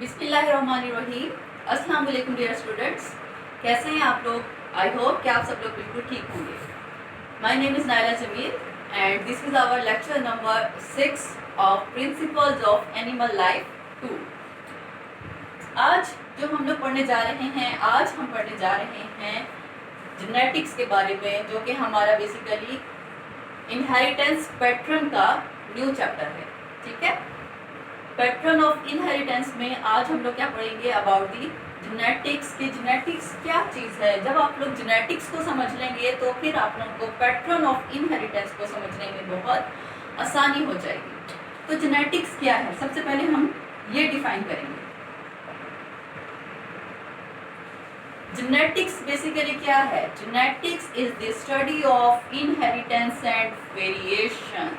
बिस्मिल्लाहिर्रहमानिर्रहीम। अस्सलाम वालेकुम डियर स्टूडेंट्स, कैसे हैं आप लोग? आई होप कि आप सब लोग बिल्कुल ठीक होंगे। My name is Naila Jameel and this is our lecture number 6 of principles of animal life 2। आज जो हम लोग पढ़ने जा रहे हैं, आज हम पढ़ने जा रहे हैं जेनेटिक्स के बारे में, जो कि हमारा बेसिकली इनहेरिटेंस पैटर्न का न्यू चैप्टर है। ठीक है, पैटर्न ऑफ इनहेरिटेंस में आज हम लोग क्या पढ़ेंगे? About the genetics. की जेनेटिक्स क्या चीज़ है। जब आप लोग जेनेटिक्स को समझ लेंगे तो फिर आप लोगों को पैटर्न ऑफ इनहेरिटेंस को समझने में बहुत आसानी हो जाएगी। तो जेनेटिक्स क्या है, सबसे पहले हम ये डिफाइन करेंगे। जेनेटिक्स बेसिकली क्या है? Genetics is the study of inheritance and variation.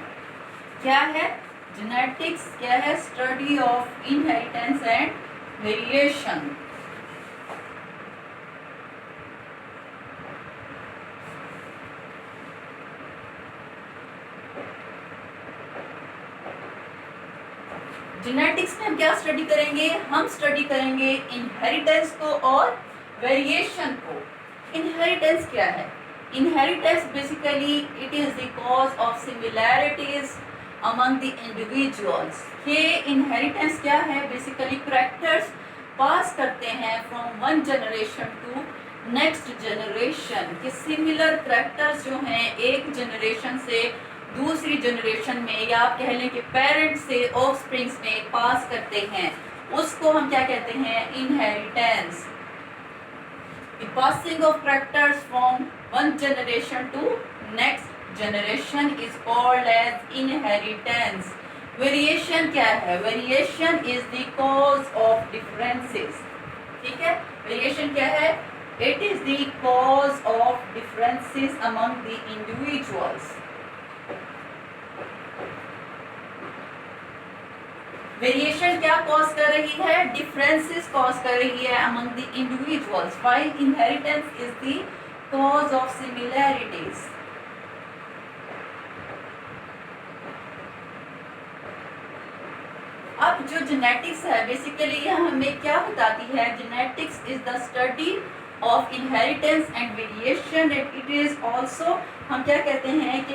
क्या है जेनेटिक्स? क्या है? Study of inheritance and variation. Genetics में हम क्या स्टडी करेंगे? हम स्टडी करेंगे इनहेरिटेंस को और वेरिएशन को। इनहेरिटेंस क्या है? Inheritance basically it is the cause of similarities among the individuals। ये इनहेरिटेंस क्या है? बेसिकली कैरेक्टर्स पास करते हैं from one generation to next generation. कि सिमिलर कैरेक्टर्स जो हैं एक जनरेशन से दूसरी जनरेशन में, या आप कह लें कि पेरेंट्स से ऑफस्प्रिंग्स में पास करते हैं, उसको हम क्या कहते हैं? Inheritance. The passing of characters from one generation to next generation is called as inheritance। variation क्या है? variation is the cause of differences। ठीक है, variation क्या है? it is the cause of differences among the individuals। Variation क्या cause कर रही है? डिफरेंसेस कॉज कर रही है among the individuals, while inheritance is the cause of similarities। अब जो जेनेटिक्स है बेसिकली यह हमें क्या बताती है? Genetics is the study of inheritance and variation. It is also, हम क्या कहते हैं कि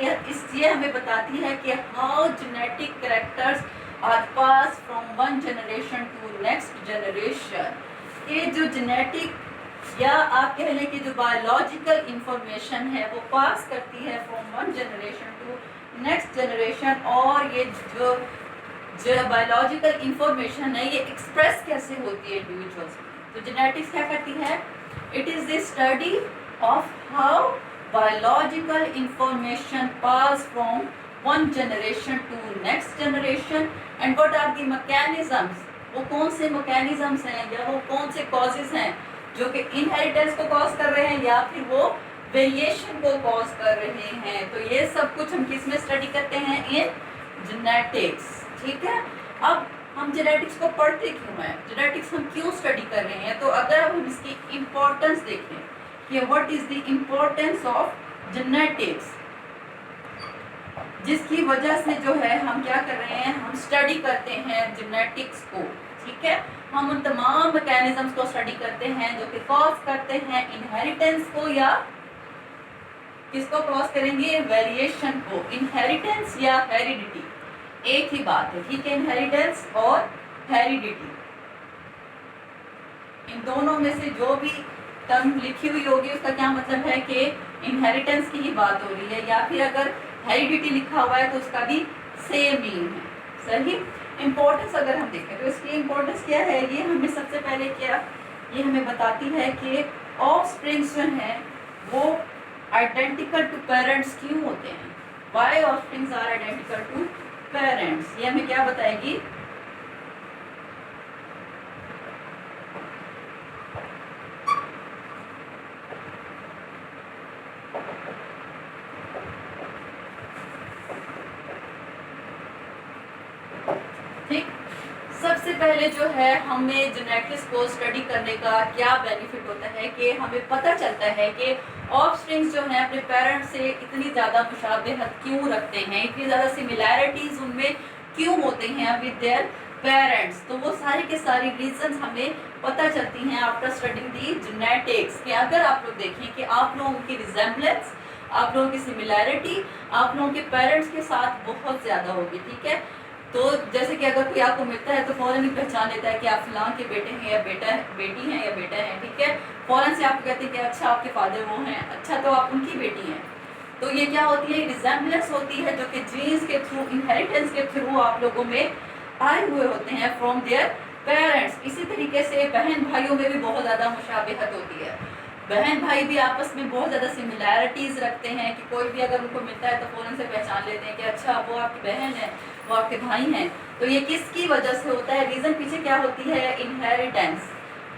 ये हमें बताती है कि how genetic characters are pass from one generation to next generation. ये जो जेनेटिक या आप कह लें कि जो बायोलॉजिकल इंफॉर्मेशन है वो पास करती है from one generation to next generation. और ये जो बायोलॉजिकल इंफॉर्मेशन है ये एक्सप्रेस कैसे होती है इंडिविजुअल्स में। तो जेनेटिक्स क्या करती है? It is the study of how biological information pass from one generation to next generation and what are the mechanisms. वो कौन से मैकेनिज्म्स हैं या वो कौन से कॉजेस हैं जो कि इनहेरिटेंस को कॉज कर रहे हैं या फिर वो वेरिएशन को कॉज कर रहे हैं। तो ये सब कुछ हम किस में स्टडी करते हैं? In genetics. ठीक है, अब हम जेनेटिक्स को पढ़ते क्यों हैं? जेनेटिक्स हम क्यों स्टडी कर रहे हैं? तो अगर हम इसकी इम्पोर्टेंस देखें कि what is the importance of genetics, जिसकी वजह से जो है हम क्या कर रहे हैं? हम स्टडी करते हैं जेनेटिक्स को। ठीक है, हम उन तमाम मैकेनिज्म्स को स्टडी करते हैं जो कि कॉज करते हैं इनहेरिटेंस को, या किसको कॉज करेंगे? वेरिएशन को। इनहेरिटेंस या हेरिडिटी एक ही बात है। ठीक है, इनहेरिटेंस और हेरिडिटी, इन दोनों में से जो भी टर्म लिखी हुई होगी उसका क्या मतलब है कि इनहेरिटेंस की ही बात हो रही है, या फिर अगर हेरिडिटी लिखा हुआ है तो उसका भी सेम मीनिंग है। सही। इम्पोर्टेंस अगर हम देखें तो इसकी इम्पोर्टेंस क्या है? ये हमें सबसे पहले क्या ये हमें बताती है कि ऑफस्प्रिंग्स जो हैं वो आइडेंटिकल टू पेरेंट्स क्यों होते हैं। Why offsprings are identical to parents, ये हमें क्या बताएगी? ठीक, सबसे पहले जो है हमें जेनेटिक्स को स्टडी करने का क्या बेनिफिट होता है कि हमें पता चलता है कि ऑफस्प्रिंग्स जो हैं अपने पेरेंट्स से इतनी ज़्यादा मुशाबहत क्यों रखते हैं, इतनी ज़्यादा सिमिलैरिटीज़ उनमें क्यों होते हैं विद देयर पेरेंट्स। तो वो सारी के सारी रीजंस हमें पता चलती हैं आफ्टर स्टडिंग दी जेनेटिक्स कि अगर आप लोग देखें कि आप लोगों की रिजेम्बलेंस, आप लोगों की सिमिलैरिटी आप लोगों के पेरेंट्स के साथ बहुत ज़्यादा होगी, ठीक है। तो जैसे कि अगर कोई आपको मिलता है तो फ़ौरन ही पहचान लेता है कि आप फलां के बेटे हैं या बेटी हैं या बेटा है, ठीक है। फ़ौरन से आप कहते हैं कि अच्छा आपके फादर वो हैं, अच्छा तो आप उनकी बेटी हैं। तो ये क्या होती है, रिजेम्बलेंस होती है जो कि जीन्स के थ्रू, इनहेरिटेंस के थ्रू आप लोगों में आए हुए होते हैं फ्रॉम देयर पेरेंट्स। इसी तरीके से बहन भाइयों में भी बहुत ज़्यादा मुशाबहत होती है। बहन भाई भी आपस में बहुत ज़्यादा सिमिलैरिटीज़ रखते हैं कि कोई भी अगर उनको मिलता है तो फ़ौरन से पहचान लेते हैं कि अच्छा वो आपकी बहन है, वो आपके भाई हैं। तो ये किसकी वजह से होता है, रीज़न पीछे क्या होती है, इनहेरिटेंस,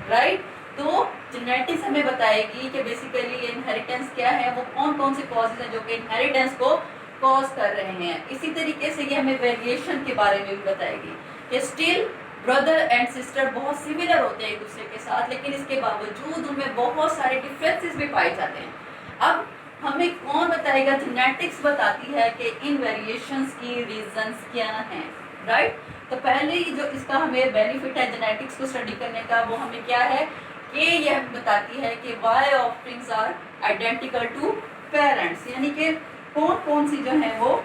राइट। तो जेनेटिक्स हमें बताएगी कि बेसिकली इनहेरिटेंस क्या है, वो कौन कौन से कॉजेज हैं जो कि इनहेरिटेंस को कॉज कर रहे हैं। इसी तरीके से ये हमें वेरिएशन के बारे में भी बताएगी कि स्टिल ब्रदर एंड सिस्टर बहुत सिमिलर होते हैं एक दूसरे के साथ, लेकिन इसके बावजूद उनमें बहुत सारे डिफरेंसेस भी पाए जाते हैं। अब हमें कौन बताएगा, जेनेटिक्स बताती है कि इन वेरिएशंस की रीजंस क्या हैं, राइट। तो पहले ही जो इसका हमें बेनिफिट है जेनेटिक्स को स्टडी करने का, वो हमें क्या है कि यह बताती है कि why offsprings are identical to parents, यानी कि कौन कौन सी जो है वो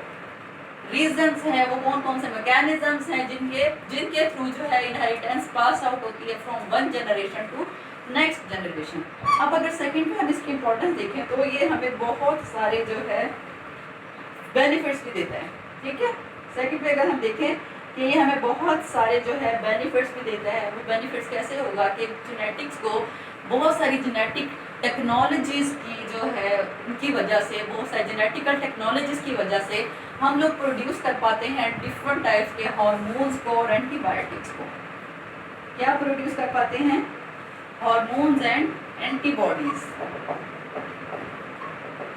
रीजंस हैं, वो कौन कौन से मैकेनिज्म्स हैं जिनके थ्रू जो है इनहेरिटेंस पास आउट होती है from one generation to next generation. अब अगर सेकंड पे हम इसकी इंपॉर्टेंस देखें तो ये हमें बहुत सारे जो है बेनिफिट्स भी देता है, ठीक है। सेकंड पे अगर हम देखें कि ये हमें बहुत सारे जो है बेनिफिट्स भी देता है। वो बेनिफिट्स कैसे होगा कि जेनेटिक्स को बहुत सारी जेनेटिक टेक्नोलॉजीज़ की जो है उनकी वजह से, बहुत सारी जेनेटिकल टेक्नोलॉजीज़ की वजह से हम लोग प्रोड्यूस कर पाते हैं डिफरेंट टाइप्स के हार्मोन्स को और एंटीबायोटिक्स को। क्या प्रोड्यूस कर पाते हैं, हार्मोन्स एंड एंटीबॉडीज,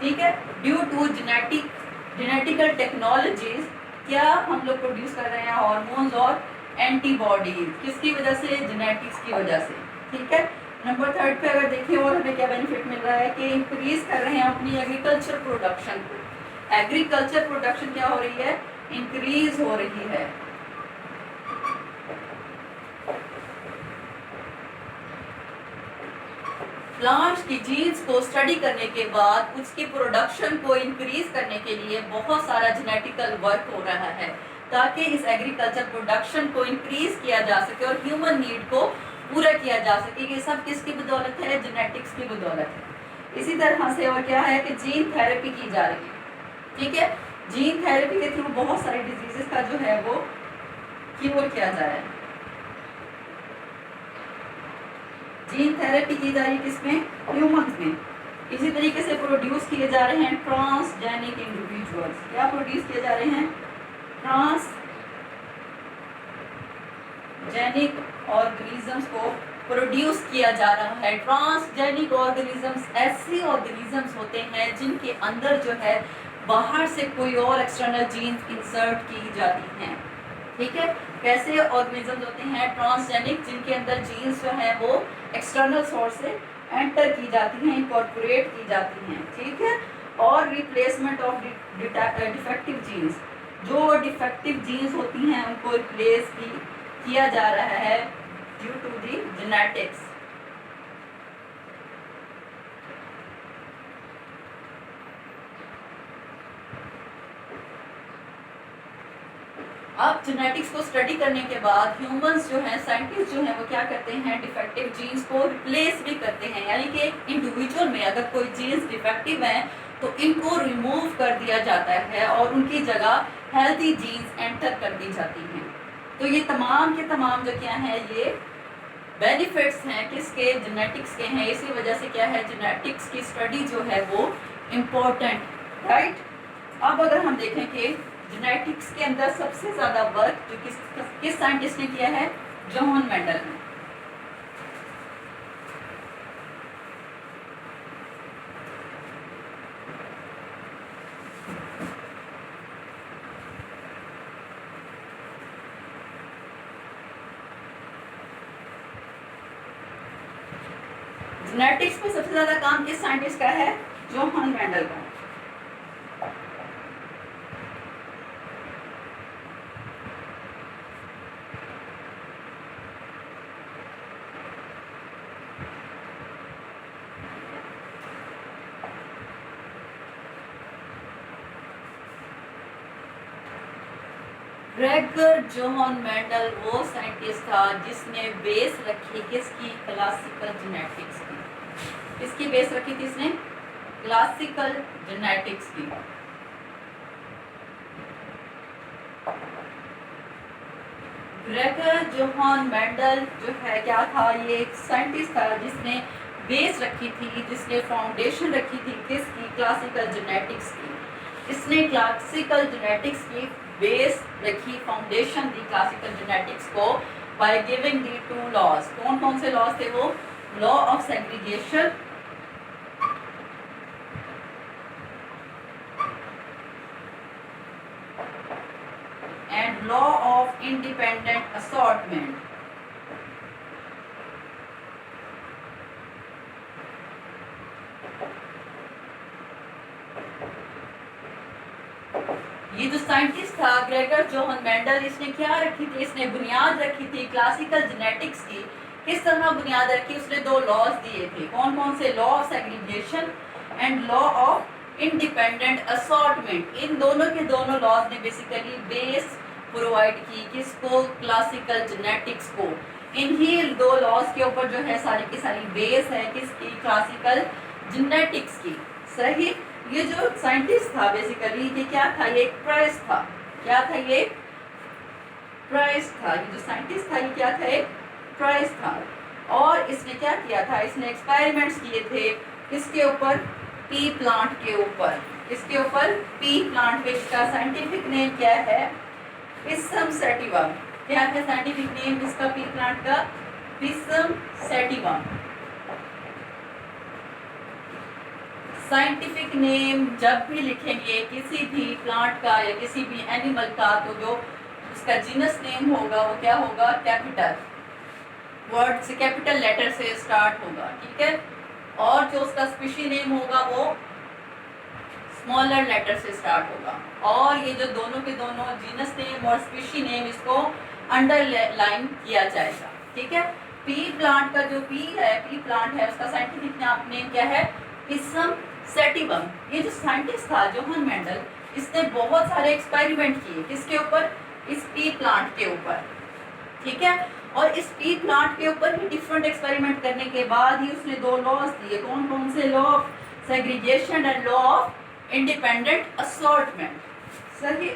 ठीक है। ड्यू टू जेनेटिकल टेक्नोलॉजीज क्या हम लोग प्रोड्यूस कर रहे हैं, हार्मोन्स और एंटीबॉडीज, किसकी वजह से, जेनेटिक्स की वजह से, ठीक है। नंबर थर्ड पे अगर देखें और हमें क्या बेनिफिट मिल रहा है कि इंक्रीज कर रहे हैं अपनी एग्रीकल्चर प्रोडक्शन को। एग्रीकल्चर प्रोडक्शन क्या हो रही है, इंक्रीज हो रही है। प्लांट्स की जीन्स को स्टडी करने के बाद उसकी प्रोडक्शन को इंक्रीज करने के लिए बहुत सारा जेनेटिकल वर्क हो रहा है ताकि इस एग्रीकल्चर प्रोडक्शन को इंक्रीज किया जा सके और ह्यूमन नीड को पूरा किया जा सके। ये सब किसकी बदौलत है, जेनेटिक्स की बदौलत है। इसी तरह से और क्या है कि जीन थेरेपी की जा रही है, ठीक है। जीन थेरेपी के थ्रू बहुत सारे डिजीजेस का जो है वो क्योर किया जा रहा है। जीन थेरेपी की जा रही है किसमें, ह्यूमंस में। इसी तरीके से प्रोड्यूस किए जा रहे हैं ट्रांसजेनिक इंडिविजुअल्स। क्या प्रोड्यूस किए जा रहे हैं, ट्रांसजेनिक ऑर्गेनिजम्स को प्रोड्यूस किया जा रहा है। ट्रांसजेनिक ऑर्गेनिजम्स ऐसे ऑर्गेनिजम्स होते हैं जिनके अंदर जो है बाहर से कोई और एक्सटर्नल जीन्स इंसर्ट की जाती हैं, ठीक है। कैसे ऑर्गेनिजम्स होते हैं ट्रांसजेनिक, जिनके अंदर जीन्स जो है वो एक्सटर्नल सोर्स से एंटर की जाती हैं, इनकॉर्पोरेट की जाती हैं, ठीक है। और रिप्लेसमेंट ऑफ डिफेक्टिव जीन्स, जो डिफेक्टिव जीन्स होती हैं उनको रिप्लेस किया जा रहा है ड्यू टू दी जेनेटिक्स। अब जेनेटिक्स को स्टडी करने के बाद ह्यूमंस जो हैं, साइंटिस्ट जो हैं, वो क्या करते हैं, डिफेक्टिव जीन्स को रिप्लेस भी करते हैं। यानी कि एक इंडिविजुअल में अगर कोई जीन्स डिफेक्टिव हैं तो इनको रिमूव कर दिया जाता है और उनकी जगह हेल्थी जीन्स एंटर कर दी जाती हैं। तो ये तमाम के तमाम जो क्या हैं, ये बेनिफिट्स हैं किसके, जेनेटिक्स के हैं। इसी वजह से क्या है, जेनेटिक्स की स्टडी जो है वो इम्पोर्टेंट, राइट। अब अगर हम देखें कि जेनेटिक्स के अंदर सबसे ज़्यादा वर्क जो किस साइंटिस्ट ने किया है, जॉन मेंडल ने। जेनेटिक्स में सबसे ज़्यादा काम किस साइंटिस्ट का है, जॉन मेंडल का। ग्रेगर जॉन मेंडल वो साइंटिस्ट था जिसने बेस रखी किसकी, क्लासिकल जेनेटिक्स की। किसकी बेस रखी थी इसने, क्लासिकल जेनेटिक्स की। ग्रेगर जोहान मेंडल जो है क्या था, ये एक साइंटिस्ट था जिसने बेस रखी थी, जिसने फाउंडेशन रखी थी किसकी, क्लासिकल जेनेटिक्स की। इसने क्लासिकल जेनेटिक्स की बेस रखी, फाउंडेशन दी क्लासिकल जेनेटिक्स को बाय गिविंग दी 2 लॉज। कौन कौन से लॉज थे वो, law of segregation and law of independent assortment. ये जो साइंटिस्ट था ग्रेगर जोहन मेंडल, इसने क्या रखी थी, इसने बुनियाद रखी थी क्लासिकल जेनेटिक्स की। किस तरह बुनियाद रखी, उसने 2 लॉज दिए थे। कौन कौन से, law of segregation and law of independent assortment. इन दोनों के दोनों लॉज ने बेसिकली बेस प्रोवाइड की किसको, क्लासिकल जेनेटिक्स को। इन्हीं 2 लॉज के ऊपर जो है सारी की सारी बेस है किसकी, क्लासिकल जेनेटिक्स की। सही। ये जो साइंटिस्ट था बेसिकली ये क्या था, ये एक प्राइस था। क्या था ये, प्राइस था। ये जो साइंटिस्ट था ये क्या था, एक प्राइस था। और इसने क्या किया था, इसने एक्सपेरिमेंट्स किए थे किसके ऊपर, पी प्लांट के ऊपर। इसके ऊपर पी प्लांट पे, इसका साइंटिफिक नेम क्या है, पिसम सैटिवम। क्या है साइंटिफिक नेम इसका, पी प्लांट का, पिसम सैटिवम। साइंटिफिक नेम जब भी लिखेंगे किसी भी प्लांट का या किसी भी एनिमल का, तो जो उसका जीनस नेम होगा वो क्या होगा, कैपिटल वर्ड से, कैपिटल लेटर से स्टार्ट होगा, ठीक है। और जो उसका स्पीशी नेम होगा वो स्मॉलर लेटर से स्टार्ट होगा। और ये जो दोनों के दोनों जीनस नेम और स्पीशी नेम, इसको अंडरलाइन किया जाएगा, ठीक है। पी प्लांट का जो पी है, पी प्लांट है, उसका साइंटिफिक नेम क्या है, पिसम सैटिवम। ये जो साइंटिस्ट था जोहन मेंडल, इसने बहुत सारे एक्सपेरिमेंट किए किसके ऊपर, इस पी प्लांट के ऊपर, ठीक है। और इस पी प्लांट के ऊपर ही डिफरेंट एक्सपेरिमेंट करने के बाद ही उसने 2 लॉज दिए। कौन कौन से, law of segregation and law of independent assortment. सही।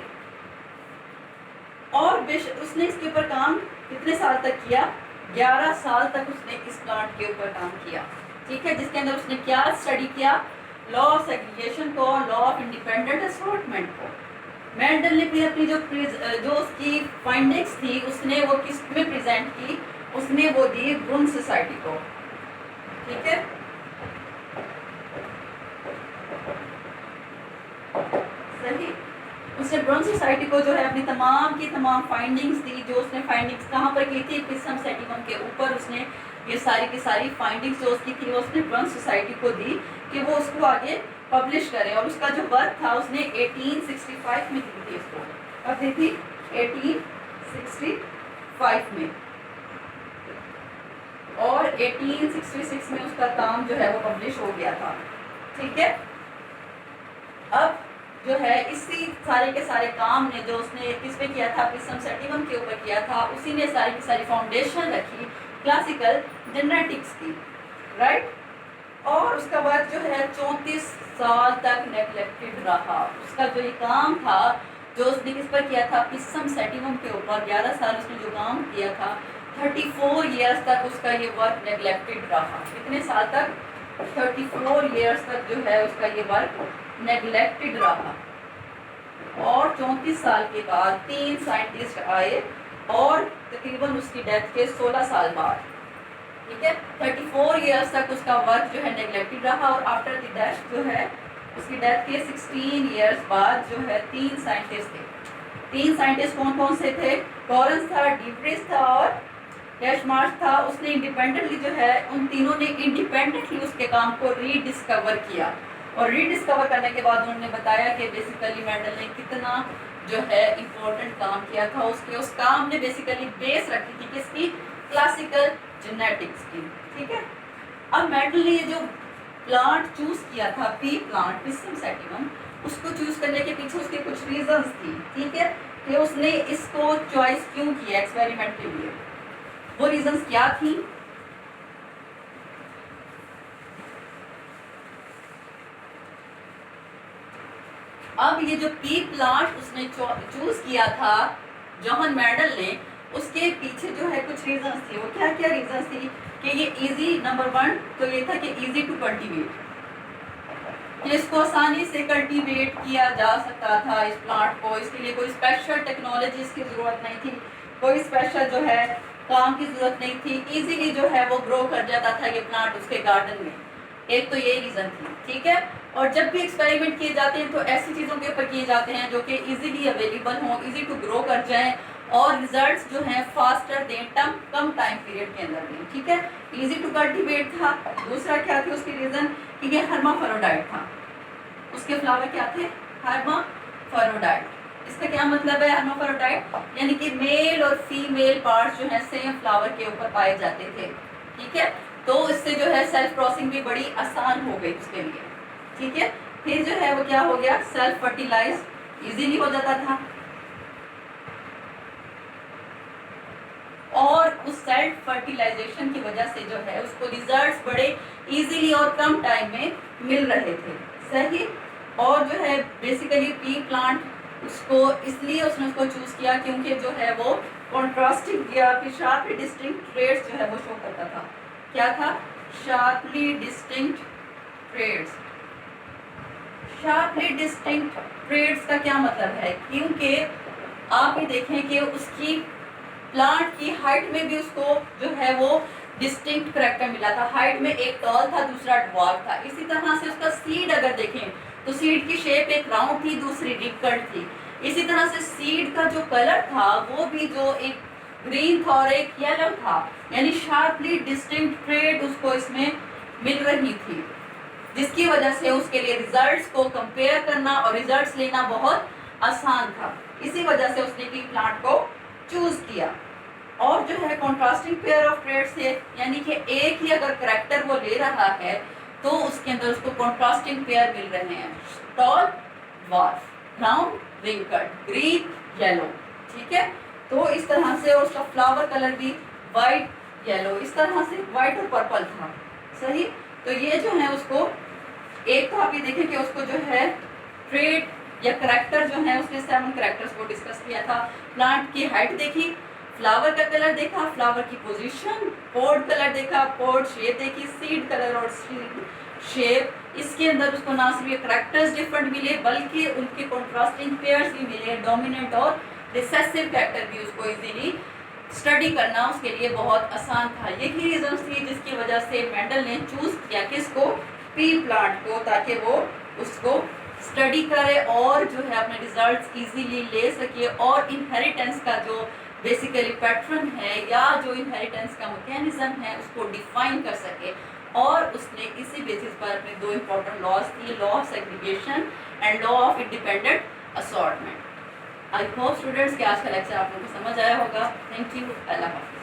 और उसने इसके ऊपर काम कितने साल तक किया, 11 साल तक उसने इस प्लांट के ऊपर काम किया, ठीक है। जिसके अंदर उसने क्या स्टडी किया, लॉ ऑफ सेग्रीगेशन को, लॉ ऑफ इंडिपेंडेंट असॉर्टमेंट को। मेंडल ने फिर अपनी जो उसकी फाइंडिंग्स थी उसने वो किस में प्रेजेंट की, उसने वो दी ब्रून सोसाइटी को, ठीक है। सही। उसने ब्रून सोसाइटी को जो है अपनी तमाम की तमाम फाइंडिंग्स दी। जो उसने फाइंडिंग्स कहाँ पर की थी, पिसम सैटिवम के ऊपर उसने ये सारी की सारी फाइंडिंग्स जो उसकी थी वो उसने ब्रून सोसाइटी को दी कि वो उसको आगे पब्लिश करें। और उसका जो वर्क था उसने 1865 में दी थी इसको। कब दी थी, 1865 में। और 1866 में उसका काम जो है वो पब्लिश हो गया था, ठीक है। अब जो है इसी सारे के सारे काम ने जो उसने किस पे किया था, पिसम सैटिवम के ऊपर किया था, उसी ने सारी की सारी फाउंडेशन रखी क्लासिकल जेनेटिक्स की, राइट। और उसका वर्क जो है 34 साल तक नेग्लेक्टेड रहा। उसका जो ये काम था जो उसने किस पर किया था, पिसम सैटिवम के ऊपर 11 साल उसने जो काम किया था, 34 ईयर्स तक उसका ये वर्क नेग्लेक्टेड रहा। कितने साल तक, 34 ईयर्स तक जो है उसका ये वर्क नेग्लेक्टेड रहा। और 34 साल के बाद 3 साइंटिस्ट आए और तकरीबन उसकी डेथ के 16 साल बाद, ठीक है। 34 ईयर्स तक उसका वर्क जो है नेग्लेक्टेड रहा। और आफ्टर द डेथ जो है उसकी डेथ के 16 ईयर्स बाद जो है 3 साइंटिस्ट थे। 3 साइंटिस्ट कौन कौन से थे, लॉरेंस था, डीप्रिस था और डैशमार्श था। उसने इंडिपेंडेंटली जो है उन तीनों ने इंडिपेंडेंटली उसके काम को रीडिस्कवर किया। और रीडिस्कवर करने के बाद उन्होंने बताया कि बेसिकली मेंडल ने कितना जो है इम्पोर्टेंट काम किया था। उसके उस काम ने बेसिकली बेस रखी थी किसकी, क्लासिकल जेनेटिक्स की, ठीक है। अब मेंडल ने ये जो प्लांट चूज किया था, पी प्लांट, पिसम सैटिवम, उसको चूज करने के पीछे उसके कुछ रीजंस थी, ठीक है। कि उसने इसको चॉइस क्यों किया एक्सपेरिमेंट के लिए, वो रीजंस क्या थी। अब ये जो पी प्लांट उसने चूज किया था जॉन मेंडल ने, उसके पीछे जो है कुछ रीजंस थे। वो क्या क्या रीजंस थी कि ये इजी, नंबर 1 तो ये था कि इजी टू कल्टीवेट, कि इसको आसानी से कल्टीवेट किया जा सकता था इस प्लांट को। इसके लिए कोई स्पेशल टेक्नोलॉजीज की ज़रूरत नहीं थी, कोई स्पेशल जो है काम की ज़रूरत नहीं थी, इजीली जो है वो ग्रो कर जाता था ये प्लांट उसके गार्डन में। एक तो ये रीज़न थी, ठीक है। और जब भी एक्सपेरिमेंट किए जाते हैं तो ऐसी चीज़ों के ऊपर किए जाते हैं जो कि इजीली अवेलेबल हों, इजी टू ग्रो कर जाएं और रिजल्ट्स जो हैं फास्टर दें, कम टाइम पीरियड के अंदर दें, ठीक है। इजी टू कल्टीवेट था। दूसरा क्या थी उसकी रीज़न कि ये हर्माफ्रोडाइट था, उसके फ्लावर क्या थे, हर्माफ्रोडाइट। इसका क्या मतलब है हर्माफ्रोडाइट, यानी कि मेल और फीमेल पार्ट्स जो है सेम फ्लावर के ऊपर पाए जाते थे, ठीक है। तो इससे जो है सेल्फ क्रॉसिंग भी बड़ी आसान हो गई उसके लिए, ठीक है। फिर जो है वो क्या हो गया, सेल्फ फर्टिलाइज इजीली हो जाता था और उस सेल्फ फर्टिलाइजेशन की वजह से जो है उसको रिजल्ट्स बड़े इजीली और कम टाइम में मिल रहे थे, सही। और जो है बेसिकली पी प्लांट उसको इसलिए उसने उसको चूज किया क्योंकि जो है वो कॉन्ट्रास्टिंग या फिर शार्पली डिस्टिंक्ट ट्रेड्स जो है वो शो करता था। क्या था, sharply distinct traits. Sharply distinct traits का क्या मतलब है, क्योंकि आप ये देखें कि उसकी प्लांट की हाइट में भी उसको जो है वो डिस्टिंक्ट करैक्टर मिला था। हाइट में एक टॉल था, दूसरा ड्वार्फ था। इसी तरह से उसका सीड अगर देखें तो सीड की शेप एक राउंड थी, दूसरी रिकट थी। इसी तरह से सीड का जो कलर था वो भी जो एक ग्रीन था और एक येलो था, यानी शार्पली डिस्टिंक्ट ट्रेड उसको इसमें मिल रही थी, जिसकी वजह से उसके लिए रिजल्ट्स को कंपेयर करना और रिजल्ट्स लेना बहुत आसान था। इसी वजह से उसने पी प्लांट को चूज किया। और जो है कॉन्ट्रास्टिंग पेयर ऑफ ट्रेड्स है, यानी कि एक ही अगर करैक्टर वो ले रहा है तो उसके अंदर उसको कॉन्ट्रास्टिंग पेयर मिल रहे हैं, tall, dwarf, brown, wrinkled, green, yellow, ठीक है। तो इस तरह से उसका फ्लावर कलर भी वाइट, येलो, इस तरह से वाइट और पर्पल था, सही। तो ये जो है उसको एक तो आप ये देखें कि उसको जो है ट्रेड या करैक्टर जो है उसने 7 करैक्टर्स को डिस्कस किया था। प्लांट की हाइट देखी, फ्लावर का कलर देखा, फ्लावर की पोजीशन, पॉड कलर देखा, पॉड शेप देखी, सीड कलर और सीड शेप। इसके अंदर उसको ना सिर्फ ये करैक्टर्स डिफरेंट मिले बल्कि उनके कॉन्ट्रास्टिंग पेयर्स भी मिले, डोमिनेंट और रिसेसिव कैरेक्टर भी उसको इजीली स्टडी करना उसके लिए बहुत आसान था। यही रीजंस थी जिसकी वजह से मेंडल ने चूज किया किसको, पी प्लांट को, ताकि वो उसको स्टडी करे और जो है अपने रिजल्ट्स इजीली ले सके और इनहेरिटेंस का जो बेसिकली पैटर्न है या जो इनहेरिटेंस का मैकेनिज्म है उसको डिफाइन कर सके। और उसने इसी बेसिस पर अपने 2 इंपॉर्टेंट लॉज थी, law of segregation and law of independent assortment. I hope students कि आज का लेक्चर आप लोगों को समझ आया होगा। थैंक यू, अल्लाह हाफ़िज़।